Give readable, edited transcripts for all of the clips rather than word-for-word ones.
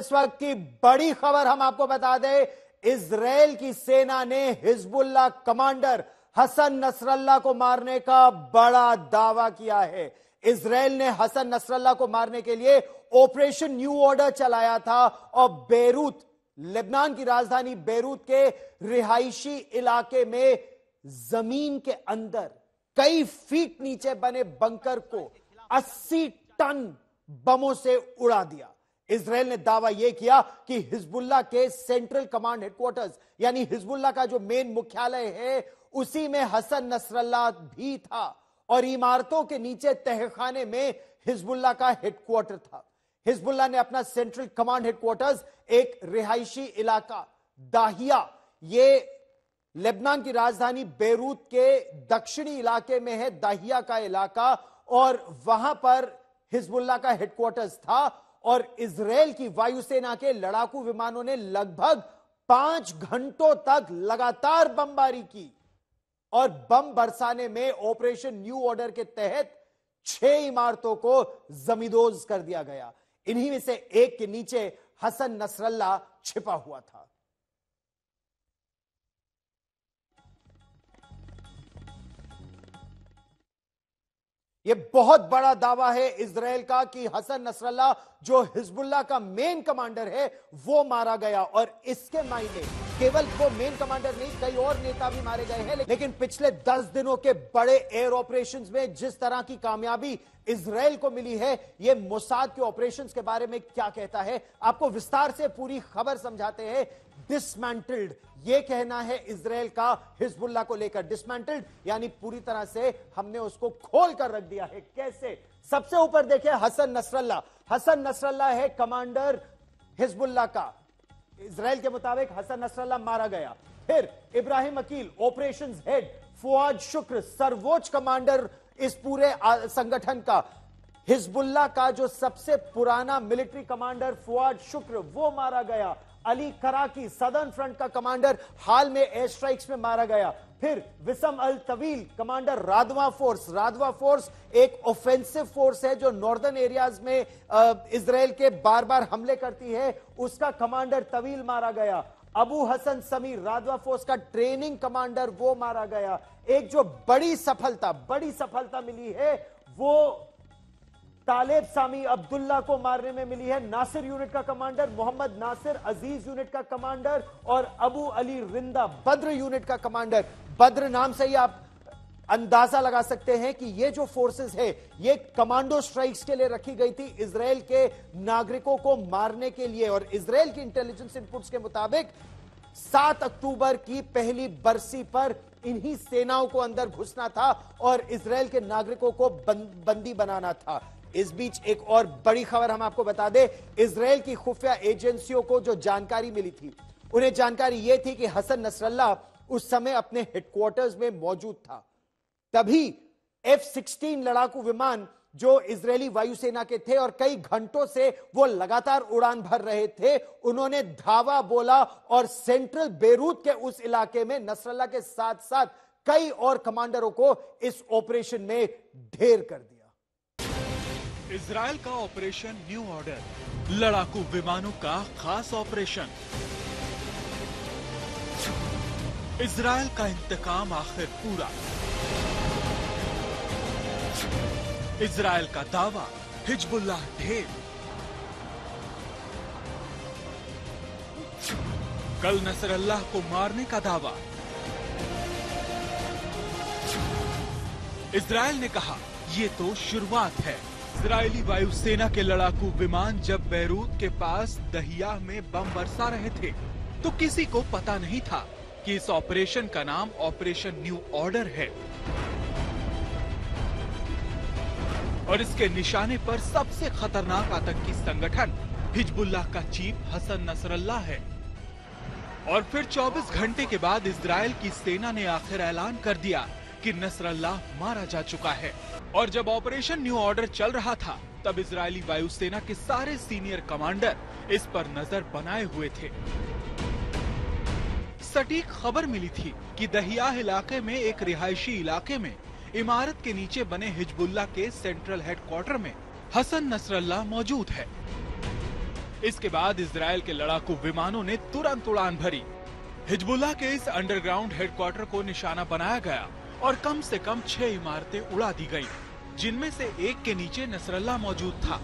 इस वक्त की बड़ी खबर हम आपको बता दें, इजराइल की सेना ने हिजबुल्लाह कमांडर हसन नसरल्लाह को मारने का बड़ा दावा किया है। इजराइल ने हसन नसरल्लाह को मारने के लिए ऑपरेशन न्यू ऑर्डर चलाया था और बेरूत, लेबनान की राजधानी बेरूत के रिहायशी इलाके में जमीन के अंदर कई फीट नीचे बने बंकर को 80 टन बमों से उड़ा दिया। इजराइल ने दावा यह किया कि हिजबुल्लाह के सेंट्रल कमांड हेडक्वार्टर्स यानी हिजबुल्लाह का जो मेन मुख्यालय है उसी में हसन नसरल्लाह भी था और इमारतों के नीचे तहखाने में हिजबुल्लाह का हेडक्वार्टर था। हिजबुल्लाह ने अपना सेंट्रल कमांड हेडक्वार्टर्स एक रिहायशी इलाका दाहिया, ये लेबनान की राजधानी बेरूत के दक्षिणी इलाके में है दाहिया का इलाका, और वहां पर हिजबुल्लाह का हेडक्वार्टर्स था और इजराइल की वायुसेना के लड़ाकू विमानों ने लगभग 5 घंटों तक लगातार बमबारी की और बम बरसाने में ऑपरेशन न्यू ऑर्डर के तहत 6 इमारतों को जमींदोज कर दिया गया। इन्हीं में से एक के नीचे हसन नसरल्लाह छिपा हुआ था। यह बहुत बड़ा दावा है इजराइल का कि हसन नसरल्लाह जो हिजबुल्लाह का मेन कमांडर है वो मारा गया, और इसके मायने केवल वो मेन कमांडर नहीं, कई और नेता भी मारे गए हैं। लेकिन पिछले 10 दिनों के बड़े एयर ऑपरेशंस में जिस तरह की कामयाबी इजराइल को मिली है, ये मोसाद के ऑपरेशंस के बारे में क्या कहता है, आपको विस्तार से पूरी खबर समझाते हैं। डिसमेंटल्ड, ये कहना है इजराइल का हिजबुल्लाह को लेकर। डिसमेंटल्ड यानी पूरी तरह से हमने उसको खोल कर रख दिया है। कैसे? सबसे ऊपर देखिए हसन नसरल्लाह। हसन नसरल्लाह है कमांडर हिजबुल्लाह का। इजराइल के मुताबिक हसन नसरल्लाह मारा गया। फिर Ibrahim Aqil operations head, Fuad Shukr सर्वोच्च कमांडर इस पूरे संगठन का। हिजबुल्लाह का जो सबसे पुराना मिलिट्री कमांडर फुआद शुक्र वो मारा गया। अली कराकी सदर्न फ्रंट का कमांडर हाल में एयर स्ट्राइक्स में मारा गया। फिर विसम अल तवील कमांडर रादवा फोर्स। रादवा फोर्स एक ऑफेंसिव फोर्स है जो नॉर्दर्न एरियाज में इजराइल के बार बार हमले करती है, उसका कमांडर तवील मारा गया। अबू हसन समीर रादवा फोर्स का ट्रेनिंग कमांडर वो मारा गया। एक जो बड़ी सफलता मिली है वो तालेब सामी अब्दुल्ला को मारने में मिली है। नासिर यूनिट का कमांडर, मोहम्मद नासिर अजीज यूनिट का कमांडर और अबू अली रिंदा बद्र यूनिट का कमांडर। बद्र नाम से ही आप अंदाजा लगा सकते हैं कि ये जो फोर्सेस है ये कमांडो स्ट्राइक्स के लिए रखी गई थी इजराइल के नागरिकों को मारने के लिए। और इजराइल की इंटेलिजेंस इनपुट्स के मुताबिक 7 अक्टूबर की पहली बरसी पर इन्हीं सेनाओं को अंदर घुसना था और इजराइल के नागरिकों को बंदी बनाना था। इस बीच एक और बड़ी खबर हम आपको बता दें, इजराइल की खुफिया एजेंसियों को जो जानकारी मिली थी, उन्हें जानकारी यह थी कि हसन नसरल्लाह उस समय अपने हेडक्वार्टर्स में मौजूद था। तभी F-16 लड़ाकू विमान जो इजरायली वायुसेना के थे और कई घंटों से वो लगातार उड़ान भर रहे थे, उन्होंने धावा बोला और सेंट्रल बेरूत के उस इलाके में नसरल्लाह के साथ साथ कई और कमांडरों को इस ऑपरेशन में ढेर कर दिया। इजराइल का ऑपरेशन न्यू ऑर्डर, लड़ाकू विमानों का खास ऑपरेशन। इजराइल का इंतकाम आखिर पूरा। इजराइल का दावा, हिजबुल्लाह ढेर। कल नसरल्लाह को मारने का दावा। इजराइल ने कहा ये तो शुरुआत है। इजरायली वायुसेना के लड़ाकू विमान जब बेरूत के पास दहिया में बम बरसा रहे थे तो किसी को पता नहीं था कि इस ऑपरेशन का नाम ऑपरेशन न्यू ऑर्डर है और इसके निशाने पर सबसे खतरनाक आतंकी संगठन हिजबुल्लाह का चीफ हसन नसरल्लाह है। और फिर 24 घंटे के बाद इजराइल की सेना ने आखिर ऐलान कर दिया कि नसरल्लाह मारा जा चुका है। और जब ऑपरेशन न्यू ऑर्डर चल रहा था तब इजरायली वायुसेना के सारे सीनियर कमांडर इस पर नजर बनाए हुए थे। सटीक खबर मिली थी कि दहिया इलाके में एक रिहायशी इलाके में इमारत के नीचे बने हिजबुल्लाह के सेंट्रल हेडक्वार्टर में हसन नसरल्लाह मौजूद है। इसके बाद इजराइल के लड़ाकू विमानों ने तुरंत उड़ान भरी। हिजबुल्लाह के इस अंडरग्राउंड हेडक्वार्टर को निशाना बनाया गया और कम से कम 6 इमारतें उड़ा दी गईं, जिनमें से एक के नीचे नसरल्लाह मौजूद था।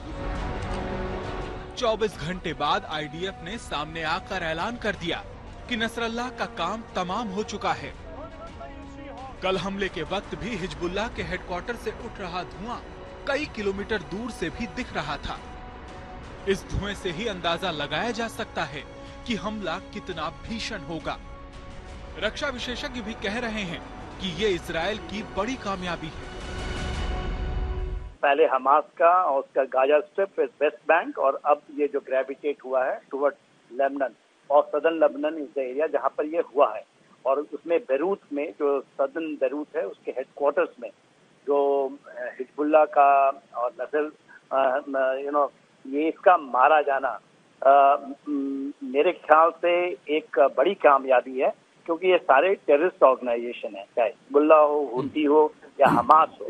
24 घंटे बाद आईडीएफ ने सामने आकर ऐलान कर दिया कि नसरल्लाह का काम तमाम हो चुका है। कल हमले के वक्त भी हिजबुल्लाह के हेडक्वार्टर से उठ रहा धुआं कई किलोमीटर दूर से भी दिख रहा था। इस धुएं से ही अंदाजा लगाया जा सकता है कि हमला कितना भीषण होगा। रक्षा विशेषज्ञ भी कह रहे हैं कि ये इजराइल की बड़ी कामयाबी है। पहले हमास का और उसका गाजा स्ट्रिप, वेस्ट बैंक, और अब ये जो ग्रेविटेट हुआ है टुवर्ड लेबनान और southern Lebanon is the area जहां पर ये हुआ है। और उसमें बेरूत में, जो सदर्न बेरूत है, उसके हेडक्वार्टर्स में जो हिजबुल्लाह का और नसर ये इसका मारा जाना मेरे ख्याल से एक बड़ी कामयाबी है, क्योंकि ये सारे टेररिस्ट ऑर्गेनाइजेशन है, चाहे हिजबुल्लाह हो, हुती हो या हमास हो।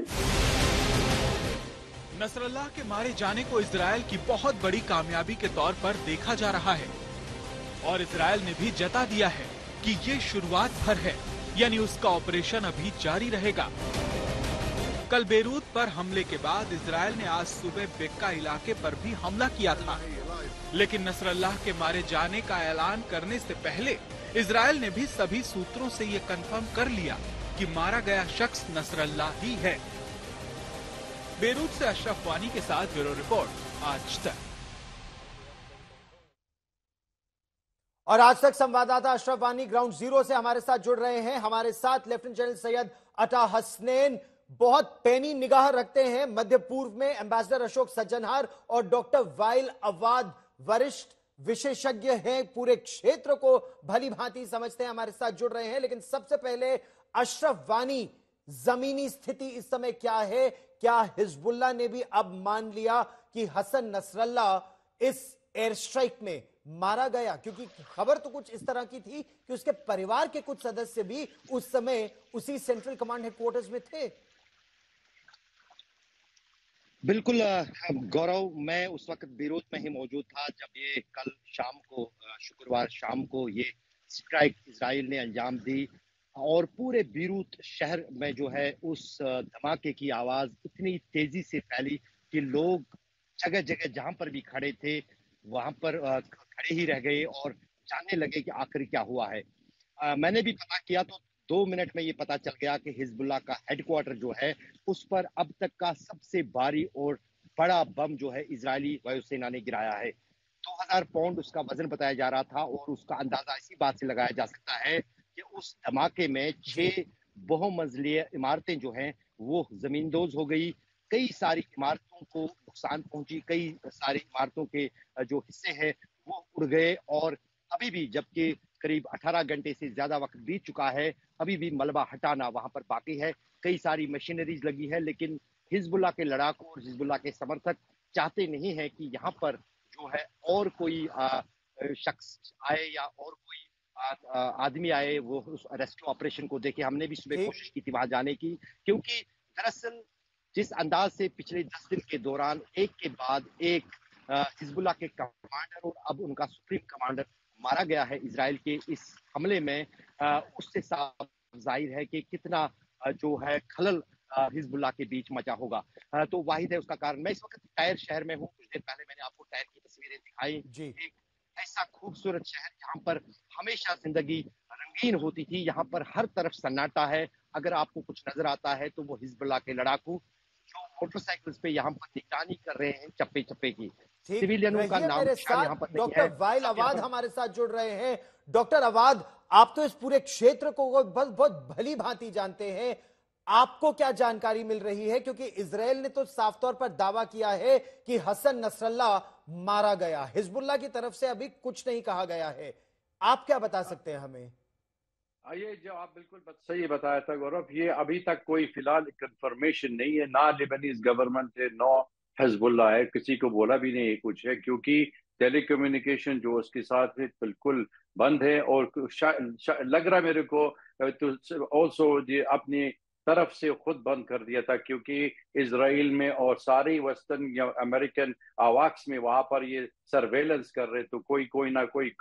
नसरल्लाह के मारे जाने को इजराइल की बहुत बड़ी कामयाबी के तौर पर देखा जा रहा है और इजराइल ने भी जता दिया है कि ये शुरुआत भर है, यानी उसका ऑपरेशन अभी जारी रहेगा। कल बेरूत पर हमले के बाद इजराइल ने आज सुबह बेक्का इलाके पर भी हमला किया था, लेकिन नसरल्लाह के मारे जाने का ऐलान करने से पहले इजराइल ने भी सभी सूत्रों से ये कंफर्म कर लिया कि मारा गया शख्स नसरल्लाह ही है। बेरूत से अशरफ वानी के साथ ब्यूरो रिपोर्ट, आज तक। और आज तक संवाददाता अशरफ वानी ग्राउंड जीरो से हमारे साथ जुड़ रहे हैं। हमारे साथ लेफ्टिनेंट जनरल सैयद अता हसनैन बहुत पैनी निगाह रखते हैं मध्य पूर्व में। एम्बेसडर अशोक सज्जनहार और डॉक्टर वाइल अवाद वरिष्ठ विशेषज्ञ हैं, पूरे क्षेत्र को भली भांति समझते हैं, हमारे साथ जुड़ रहे हैं। लेकिन सबसे पहले अशरफ वानी, जमीनी स्थिति इस समय क्या है? क्या हिजबुल्लाह ने भी अब मान लिया कि हसन नसरल्लाह इस एयर स्ट्राइक में मारा गया? क्योंकि खबर तो कुछ इस तरह की थी कि उसके परिवार के कुछ सदस्य भी उस समय उसी सेंट्रल कमांड हेडक्वार्टर्स में थे। बिल्कुल गौरव, मैं उस वक्त बेरूत में ही मौजूद था जब ये कल शाम को, शुक्रवार शाम को ये स्ट्राइक इजराइल ने अंजाम दी और पूरे बेरूत शहर में जो है उस धमाके की आवाज इतनी तेजी से फैली कि लोग जगह जगह जहां पर भी खड़े थे वहां पर खड़े ही रह गए और जानने लगे कि आखिर क्या हुआ है। मैंने भी पता किया तो 2 मिनट में ये पता चल गया कि हिजबुल्लाह का हेडक्वार्टर जो है उस पर अब तक का सबसे भारी और बड़ा बम जो है इजरायली वायुसेना ने गिराया है। 2000 पाउंड उसका वजन बताया जा रहा था और उसका अंदाजा इसी बात से लगाया जा सकता है कि उस धमाके में 6 बहुमंजिलीय इमारतें जो हैं वो जमींदोज हो गई। कई सारी इमारतों को नुकसान पहुंची, कई सारी इमारतों के जो हिस्से हैं वो उड़ गए और अभी भी, जबकि करीब 18 घंटे से ज्यादा वक्त बीत चुका है, अभी भी मलबा हटाना वहां पर बाकी है। कई सारी मशीनरीज लगी है, लेकिन हिजबुल्लाह के लड़ाकू और हिजबुल्लाह के समर्थक चाहते नहीं है कि यहाँ पर जो है और कोई शख्स आए या और कोई आदमी आए वो उस रेस्क्यू ऑपरेशन को देखे। हमने भी सुबह कोशिश की थी वहां जाने की, क्योंकि दरअसल जिस अंदाज से पिछले 10 दिन के दौरान एक के बाद एक हिजबुल्लाह के कमांडर और अब उनका सुप्रीम कमांडर मारा गया है इजराइल के इस हमले में, उससे साफ जाहिर है कि कितना जो है खलल हिजबुल्लाह के बीच मचा होगा। तो वाहिद है उसका कारण। मैं इस वक्त टायर शहर में हूँ। कुछ देर पहले मैंने आपको टायर की तस्वीरें दिखाई। एक ऐसा खूबसूरत शहर जहाँ पर हमेशा जिंदगी रंगीन होती थी, यहाँ पर हर तरफ सन्नाटा है। अगर आपको कुछ नजर आता है तो वो हिजबुल्लाह के लड़ाकू जो मोटरसाइकिल्स पे यहाँ पर निगरानी कर रहे हैं चप्पे चप्पे की। सिविलियनों का नाम यहाँ पर डॉक्टर वाइल अवाद हमारे साथ जुड़ रहे हैं। डॉक्टर अवाद, आप तो इस पूरे क्षेत्र को बहुत भली भांति जानते हैं, आपको क्या जानकारी मिल रही है? क्योंकि इजराइल ने तो साफ तौर पर दावा किया है कि हसन नसरल्लाह मारा गया, हिजबुल्लाह की तरफ से अभी कुछ नहीं कहा गया है। आप क्या बता सकते हैं हमें? ये जो आप बिल्कुल सही बताया था गौरव, ये अभी तक कोई फिलहाल कंफर्मेशन नहीं है, ना लिबनीज गवर्नमेंट है, नो हिजबुल्लाह है, किसी को बोला भी नहीं कुछ है, क्योंकि टेलीकम्युनिकेशन जो उसके साथ है बिल्कुल बंद है। और लग रहा है मेरे को तो ऑल्सो अपने तरफ से खुद बंद कर दिया था, क्योंकि इजराइल में और सारी वेस्टर्न या अमेरिकन आवाक्स में वहां पर ये सर्वेलेंस कर रहे, तो कोई ना कोई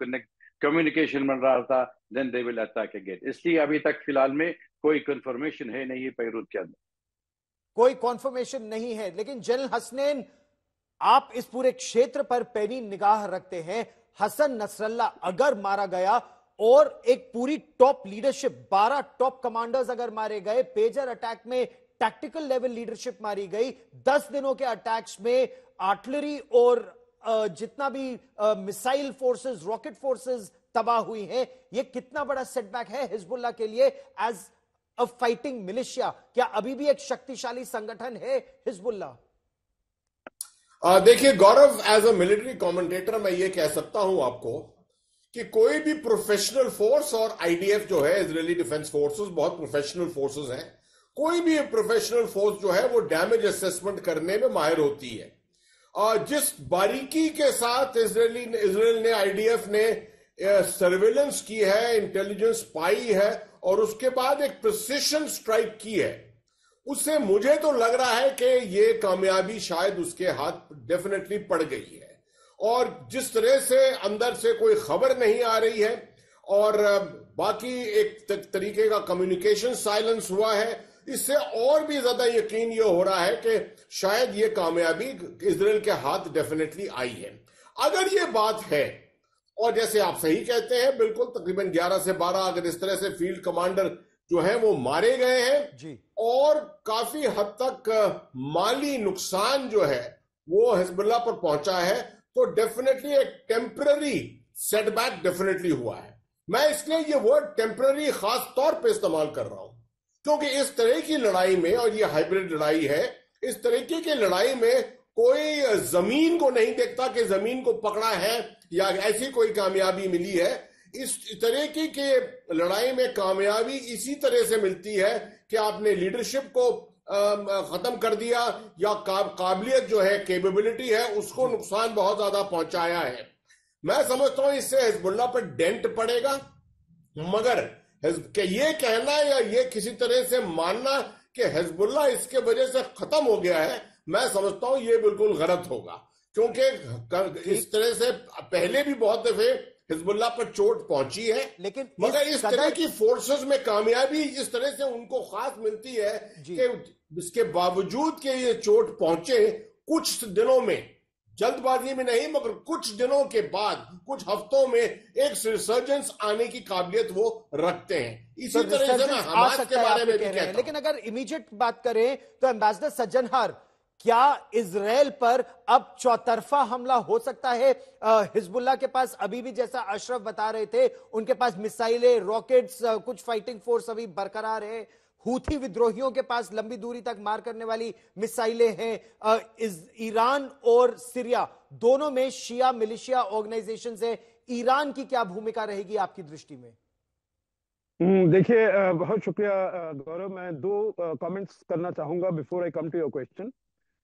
कम्युनिकेशन बन रहा था, then they will attack again. इसलिए अभी तक फिलहाल में कोई कंफर्मेशन है नहीं बेरूत के अंदर, कोई कॉन्फर्मेशन नहीं है। लेकिन जनरल हसनैन, आप इस पूरे क्षेत्र पर पैनी निगाह रखते हैं। हसन नसरल्ला अगर मारा गया और एक पूरी टॉप लीडरशिप, 12 टॉप कमांडर्स अगर मारे गए, पेजर अटैक में टैक्टिकल लेवल लीडरशिप मारी गई, 10 दिनों के अटैक्स में आर्टिलरी और जितना भी मिसाइल फोर्सेस, रॉकेट फोर्सेस तबाह हुई हैं, यह कितना बड़ा सेटबैक है हिजबुल्लाह के लिए एज अ फाइटिंग मिलिशिया? क्या अभी भी एक शक्तिशाली संगठन है हिजबुल्लाह? देखिए गौरव, एज अ मिलिट्री कमेंटेटर मैं ये कह सकता हूं आपको कि कोई भी प्रोफेशनल फोर्स, और आईडीएफ जो है, इजरायली डिफेंस फोर्सेस, बहुत प्रोफेशनल फोर्सेस हैं, कोई भी प्रोफेशनल फोर्स जो है वो डैमेज असेसमेंट करने में माहिर होती है। और जिस बारीकी के साथ इजराइल ने, आईडीएफ ने सर्वेलेंस की है, इंटेलिजेंस पाई है और उसके बाद एक प्रिसिशन स्ट्राइक की है, उससे मुझे तो लग रहा है कि ये कामयाबी शायद उसके हाथ डेफिनेटली पड़ गई है। और जिस तरह से अंदर से कोई खबर नहीं आ रही है और बाकी एक तरीके का कम्युनिकेशन साइलेंस हुआ है, इससे और भी ज्यादा यकीन ये हो रहा है कि शायद ये कामयाबी इजराइल के हाथ डेफिनेटली आई है। अगर ये बात है, और जैसे आप सही कहते हैं, बिल्कुल तकरीबन 11 से 12 अगर इस तरह से फील्ड कमांडर जो है वो मारे गए हैं जी, और काफी हद तक माली नुकसान जो है वो हिजबुल्लाह पर पहुंचा है, तो डेफिनेटली एक टेम्पररी सेटबैक डेफिनेटली हुआ है। मैं इसलिए ये वर्ड टेम्पररी खास तौर पे इस्तेमाल कर रहा हूं क्योंकि इस तरह की लड़ाई में, और ये हाइब्रिड लड़ाई है, इस तरीके की लड़ाई में कोई जमीन को नहीं देखता कि जमीन को पकड़ा है या ऐसी कोई कामयाबी मिली है। इस तरीके के लड़ाई में कामयाबी इसी तरह से मिलती है कि आपने लीडरशिप को खत्म कर दिया या काबिलियत जो है, कैपेबिलिटी है, उसको नुकसान बहुत ज्यादा पहुंचाया है। मैं समझता हूं इससे हिजबुल्लाह पर डेंट पड़ेगा, मगर ये कहना या ये किसी तरह से मानना कि हिजबुल्लाह इसके वजह से खत्म हो गया है, मैं समझता हूं ये बिल्कुल गलत होगा, क्योंकि इस तरह से पहले भी बहुत दफे हिजबुल्लाह पर चोट पहुंची है, लेकिन मगर इस तरह की फोर्सेस में कामयाबी जिस तरह से उनको खास मिलती है कि इसके बावजूद कि ये चोट पहुंचे, कुछ दिनों में, जल्दबाजी में नहीं मगर कुछ दिनों के बाद, कुछ हफ्तों में एक रिसर्जेंस आने की काबिलियत वो रखते हैं। इसी तरह से मैं हमास के बारे में भी कहता हूं। लेकिन अगर इमीडिएट बात करें तो एम्बेसडर सज्जनहार, क्या इजराइल पर अब चौतरफा हमला हो सकता है? हिजबुल्लाह के पास अभी भी, जैसा अशरफ बता रहे थे, उनके पास मिसाइलें, रॉकेट्स, कुछ फाइटिंग फोर्स अभी बरकरार है। हूथी विद्रोहियों के पास लंबी दूरी तक मार करने वाली मिसाइलें हैं। ईरान और सीरिया दोनों में शिया मिलिशिया ऑर्गेनाइजेशन है। ईरान की क्या भूमिका रहेगी आपकी दृष्टि में? देखिए, बहुत शुक्रिया गौरव। मैं दो कमेंट्स करना चाहूंगा before I come to your question.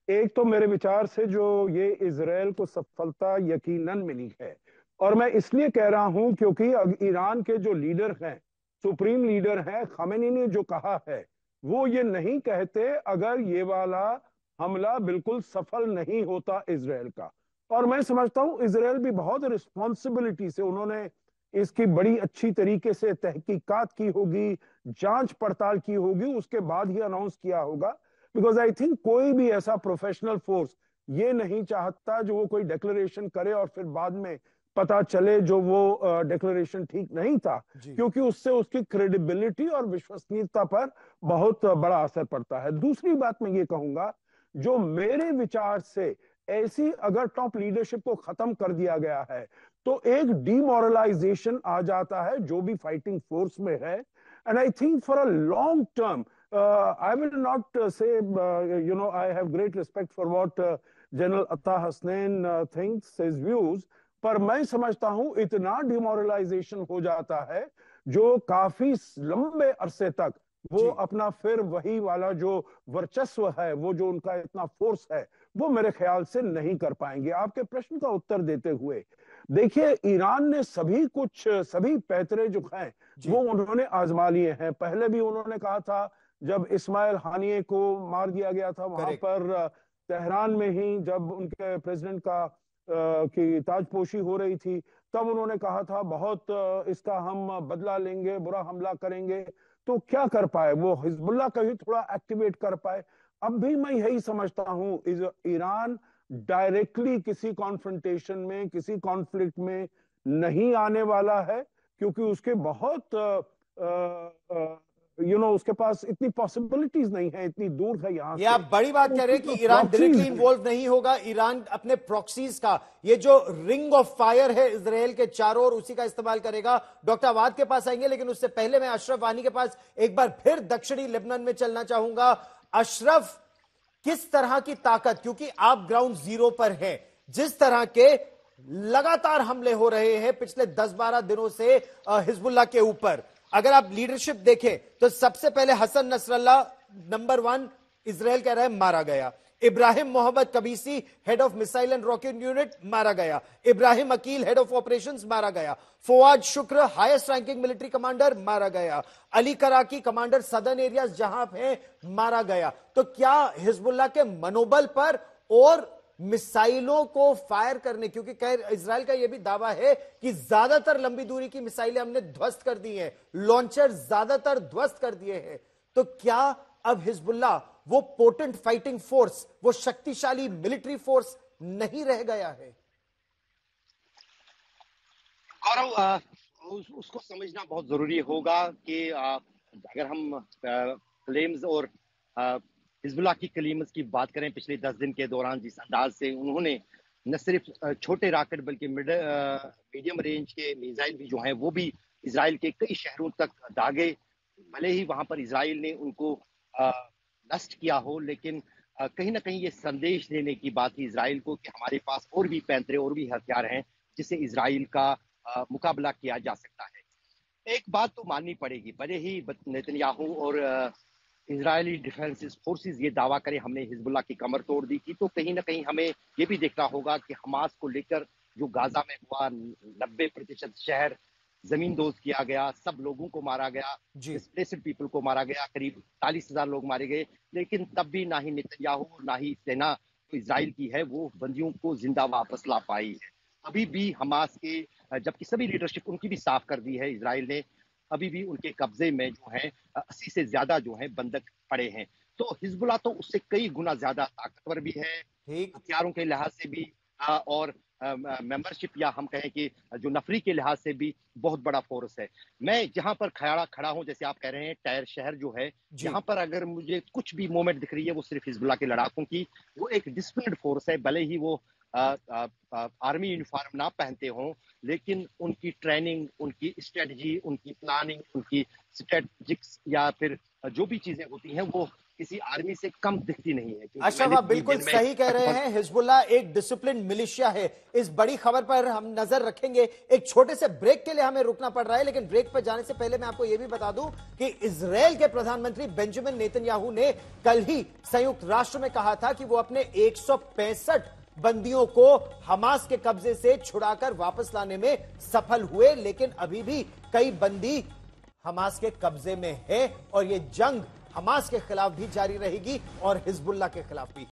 एक तो मेरे विचार से जो ये इजराइल को सफलता यकीनन मिली है, और मैं इसलिए कह रहा हूं क्योंकि ईरान के जो लीडर हैं, सुप्रीम लीडर हैं खामेनी ने जो कहा है, वो ये नहीं कहते अगर ये वाला हमला बिल्कुल सफल नहीं होता इजराइल का। और मैं समझता हूं इजराइल भी बहुत रिस्पॉन्सिबिलिटी से, उन्होंने इसकी बड़ी अच्छी तरीके से तहकीकात की होगी, जांच पड़ताल की होगी, उसके बाद ही अनाउंस किया होगा। बिकॉज आई थिंक कोई भी ऐसा प्रोफेशनल फोर्स ये नहीं चाहता जो वो कोई डिक्लेरेशन करे और फिर बाद में पता चले जो वो डिक्लेरेशन ठीक नहीं था, क्योंकि उससे उसकी क्रेडिबिलिटी और विश्वसनीयता पर बहुत बड़ा असर पड़ता है। दूसरी बात मैं ये कहूंगा, जो मेरे विचार से ऐसी अगर टॉप लीडरशिप को खत्म कर दिया गया है तो एक डीमोरलाइजेशन आ जाता है जो भी फाइटिंग फोर्स में है। And I think for a long term, I will not say, I have great respect for what General Atta Hasnain thinks, his views, पर मैं समझता हूं इतना डिमोरलाइजेशन हो जाता है जो काफी लंबे अरसे तक वो अपना फिर वही वाला जो वर्चस्व है, वो जो उनका इतना फोर्स है, वो मेरे ख्याल से नहीं कर पाएंगे। आपके प्रश्न का उत्तर देते हुए देखिए, ईरान ने सभी पैतरे जो हैं वो उन्होंने आजमा लिए हैं। पहले भी उन्होंने कहा था जब इस्माइल हानिये को मार दिया गया था वहां Correct. पर तेहरान में ही जब उनके प्रेसिडेंट का की ताजपोशी हो रही थी, तब उन्होंने कहा था बहुत इसका हम बदला लेंगे, बुरा हमला करेंगे। तो क्या कर पाए वो? हिजबुल्लाह का ही थोड़ा एक्टिवेट कर पाए। अब भी मैं यही समझता हूं, ईरान डायरेक्टली किसी कॉन्फ्रंटेशन में, किसी कॉन्फ्लिक्ट में नहीं आने वाला है, क्योंकि उसके बहुत उसके पास इतनी पॉसिबिलिटीज नहीं है, इतनी दूर है यहाँ ये आप बड़ी बात कह रहे हैं कि ईरान डायरेक्टली इन्वॉल्व नहीं होगा। ईरान अपने प्रॉक्सीज का, ये जो रिंग ऑफ फायर है इजरायल के चारों ओर, उसी का इस्तेमाल करेगा। डॉक्टर अवाद के पास आएंगे, लेकिन उससे पहले मैं अशरफ वानी के पास एक बार फिर दक्षिणी लेबनान में चलना चाहूंगा। अशरफ, किस तरह की ताकत, क्योंकि आप ग्राउंड जीरो पर हैं, जिस तरह के लगातार हमले हो रहे हैं पिछले 10-12 दिनों से हिजबुल्लाह के ऊपर, अगर आप लीडरशिप देखें तो सबसे पहले हसन नसरल्लाह नंबर 1 इजरायल कह रहा है मारा गया। Ibrahim Mohammed Qubaisi head of missile and rocket unit मारा गया। Ibrahim Aqil head of operations मारा गया। फवाद शुक्र हाईएस्ट रैंकिंग मिलिट्री कमांडर मारा गया। अली कराकी कमांडर सदर्न एरियाज जहां है मारा गया। तो क्या हिजबुल्लाह के मनोबल पर और मिसाइलों को फायर करने, क्योंकि इजरायल का यह भी दावा है कि ज्यादातर लंबी दूरी की मिसाइलें हमने ध्वस्त कर दी हैं, लॉन्चर ज्यादातर ध्वस्त कर दिए हैं, तो क्या अब हिजबुल्लाह वो पोटेंट फाइटिंग फोर्स, वो शक्तिशाली मिलिट्री फोर्स नहीं रह गया है? गौरव, उसको समझना बहुत जरूरी होगा कि अगर हम क्लेम्स और हिजबुल्लाह की क्लेम्स की बात करें पिछले 10 दिन के दौरान, जिस अंदाज से उन्होंने न सिर्फ छोटे रॉकेट बल्कि मीडियम रेंज के मिसाइल भी जो हैं वो भी इजराइल के कई शहरों तक दागे। भले ही वहां पर इजराइल ने उनको नष्ट किया हो, लेकिन कहीं ना कहीं ये संदेश देने की बात थी इजराइल को कि हमारे पास और भी पैंतरे और भी हथियार हैं जिससे इजराइल का मुकाबला किया जा सकता है। एक बात तो माननी पड़ेगी, भले ही नेतन्याहू और इजरायली डिफेंस फोर्सेस ये दावा करें हमने हिजबुल्लाह की कमर तोड़ दी थी, तो कहीं ना कहीं हमें ये भी देखना होगा कि हमास को लेकर जो गाजा में हुआ 90% शहर जमींदोज किया गया, सब लोगों को मारा गया, डिस्प्लेस्ड पीपल को मारा गया, करीब 40,000 लोग मारे गए, लेकिन तब भी ना ही नेतन्याहू ना ही सेना तो इजराइल की है वो बंदियों को जिंदा वापस ला पाई है। अभी भी हमास के, जबकि सभी लीडरशिप उनकी भी साफ कर दी है इजराइल ने, अभी भी उनके कब्जे में जो है 80 से ज्यादा जो है बंधक पड़े हैं। तो हिजबुल्लाह तो उससे कई गुना ज्यादा ताकतवर भी है, हथियारों के लिहाज से भी और मेंबरशिप या हम कहें कि जो नफरी के लिहाज से भी बहुत बड़ा फोर्स है। मैं जहां पर खड़ा हूं, जैसे आप कह रहे हैं टायर शहर जो है, यहाँ पर अगर मुझे कुछ भी मूवमेंट दिख रही है वो सिर्फ हिजबुल्लाह के लड़ाकों की। वो एक डिसिप्लिन्ड फोर्स है, भले ही वो आर्मी यूनिफॉर्म ना पहनते हों, लेकिन उनकी ट्रेनिंग, उनकी स्ट्रेटजी, उनकी प्लानिंग, उनकी स्ट्रेटजिक्स या फिर जो भी चीजें होती हैं वो किसी आर्मी से कम दिखती नहीं है। अशरफ, आप बिल्कुल सही कह रहे हैं, हिजबुल्लाह एक डिसिप्लिन मिलिशिया है। इस बड़ी खबर पर हम नजर रखेंगे। एक छोटे से ब्रेक के लिए हमें रुकना पड़ रहा है, लेकिन ब्रेक पर जाने से पहले मैं आपको यह भी बता दूं कि इजरायल के प्रधानमंत्री बेंजामिन नेतन्याहू ने कल ही संयुक्त राष्ट्र में कहा था कि वो अपने 165 बंदियों को हमास के कब्जे से छुड़ाकर वापस लाने में सफल हुए, लेकिन अभी भी कई बंदी हमास के कब्जे में है और ये जंग हमास के खिलाफ भी जारी रहेगी और हिजबुल्लाह के खिलाफ भी।